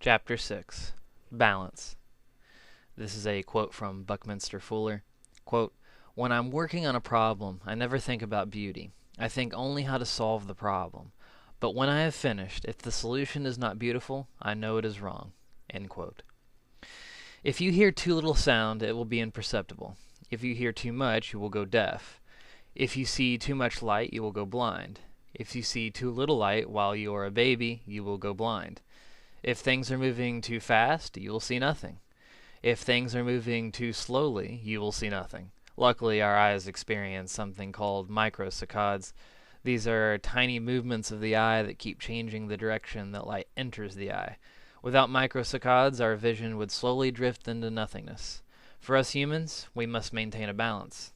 Chapter 6. Balance. This is a quote from Buckminster Fuller. Quote, "When I'm working on a problem, I never think about beauty. I think only how to solve the problem. But when I have finished, if the solution is not beautiful, I know it is wrong." End quote. If you hear too little sound, it will be imperceptible. If you hear too much, you will go deaf. If you see too much light, you will go blind. If you see too little light while you are a baby, you will go blind. If things are moving too fast, you will see nothing. If things are moving too slowly, you will see nothing. Luckily, our eyes experience something called microsaccades. These are tiny movements of the eye that keep changing the direction that light enters the eye. Without microsaccades, our vision would slowly drift into nothingness. For us humans, we must maintain a balance.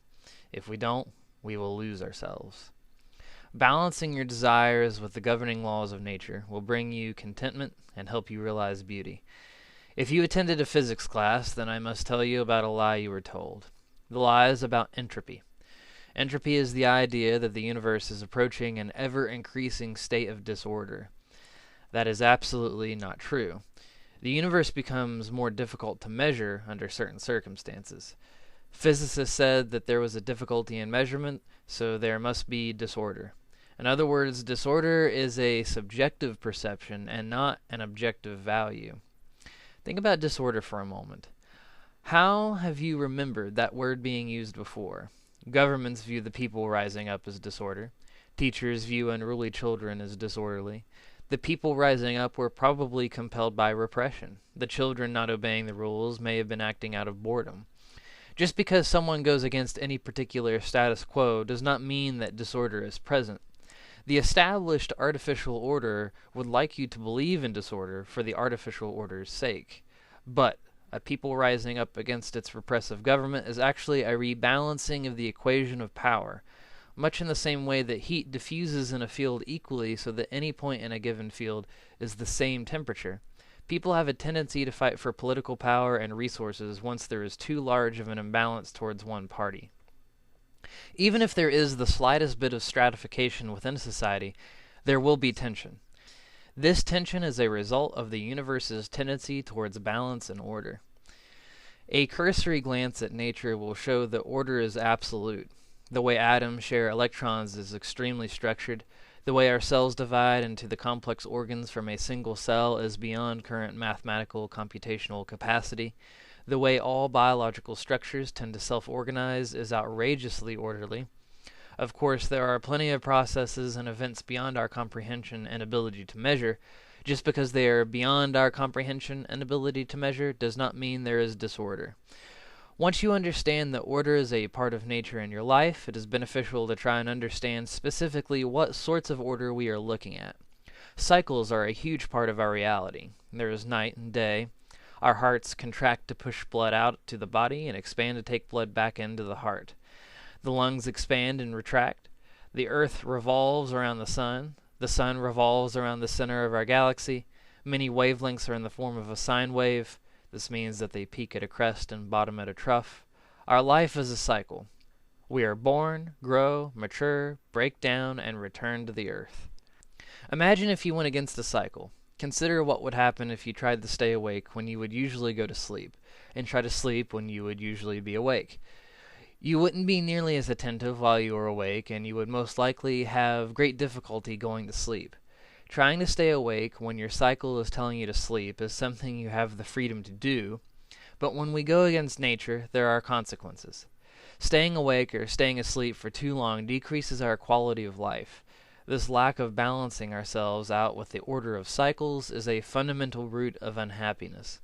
If we don't, we will lose ourselves. Balancing your desires with the governing laws of nature will bring you contentment and help you realize beauty. If you attended a physics class, then I must tell you about a lie you were told. The lie is about entropy. Entropy is the idea that the universe is approaching an ever-increasing state of disorder. That is absolutely not true. The universe becomes more difficult to measure under certain circumstances. Physicists said that there was a difficulty in measurement, so there must be disorder. In other words, disorder is a subjective perception and not an objective value. Think about disorder for a moment. How have you remembered that word being used before? Governments view the people rising up as disorder. Teachers view unruly children as disorderly. The people rising up were probably compelled by repression. The children not obeying the rules may have been acting out of boredom. Just because someone goes against any particular status quo does not mean that disorder is present. The established artificial order would like you to believe in disorder for the artificial order's sake. But a people rising up against its repressive government is actually a rebalancing of the equation of power, much in the same way that heat diffuses in a field equally so that any point in a given field is the same temperature. People have a tendency to fight for political power and resources once there is too large of an imbalance towards one party. Even if there is the slightest bit of stratification within society, there will be tension. This tension is a result of the universe's tendency towards balance and order. A cursory glance at nature will show that order is absolute. The way atoms share electrons is extremely structured. The way our cells divide into the complex organs from a single cell is beyond current mathematical computational capacity. The way all biological structures tend to self-organize is outrageously orderly. Of course, there are plenty of processes and events beyond our comprehension and ability to measure. Just because they are beyond our comprehension and ability to measure does not mean there is disorder. Once you understand that order is a part of nature in your life, it is beneficial to try and understand specifically what sorts of order we are looking at. Cycles are a huge part of our reality. There is night and day. Our hearts contract to push blood out to the body and expand to take blood back into the heart. The lungs expand and retract. The earth revolves around the sun. The sun revolves around the center of our galaxy. Many wavelengths are in the form of a sine wave. This means that they peak at a crest and bottom at a trough. Our life is a cycle. We are born, grow, mature, break down, and return to the earth. Imagine if you went against the cycle. Consider what would happen if you tried to stay awake when you would usually go to sleep, and try to sleep when you would usually be awake. You wouldn't be nearly as attentive while you were awake, and you would most likely have great difficulty going to sleep. Trying to stay awake when your cycle is telling you to sleep is something you have the freedom to do, but when we go against nature, there are consequences. Staying awake or staying asleep for too long decreases our quality of life. This lack of balancing ourselves out with the order of cycles is a fundamental root of unhappiness.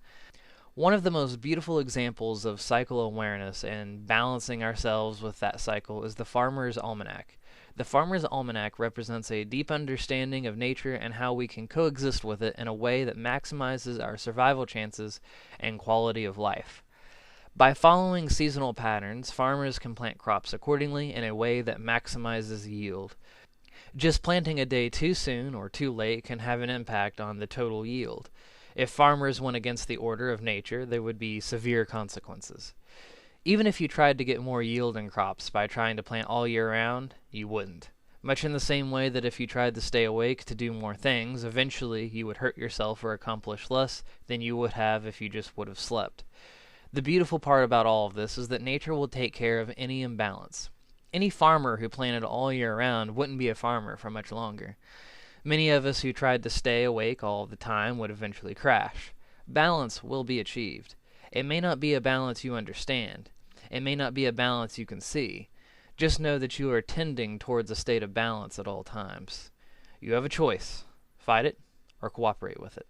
One of the most beautiful examples of cycle awareness and balancing ourselves with that cycle is the Farmer's Almanac. The Farmer's Almanac represents a deep understanding of nature and how we can coexist with it in a way that maximizes our survival chances and quality of life. By following seasonal patterns, farmers can plant crops accordingly in a way that maximizes yield. Just planting a day too soon or too late can have an impact on the total yield. If farmers went against the order of nature, there would be severe consequences. Even if you tried to get more yield in crops by trying to plant all year round, you wouldn't. Much in the same way that if you tried to stay awake to do more things, eventually you would hurt yourself or accomplish less than you would have if you just would have slept. The beautiful part about all of this is that nature will take care of any imbalance. Any farmer who planted all year round wouldn't be a farmer for much longer. Many of us who tried to stay awake all the time would eventually crash. Balance will be achieved. It may not be a balance you understand. It may not be a balance you can see. Just know that you are tending towards a state of balance at all times. You have a choice. Fight it or cooperate with it.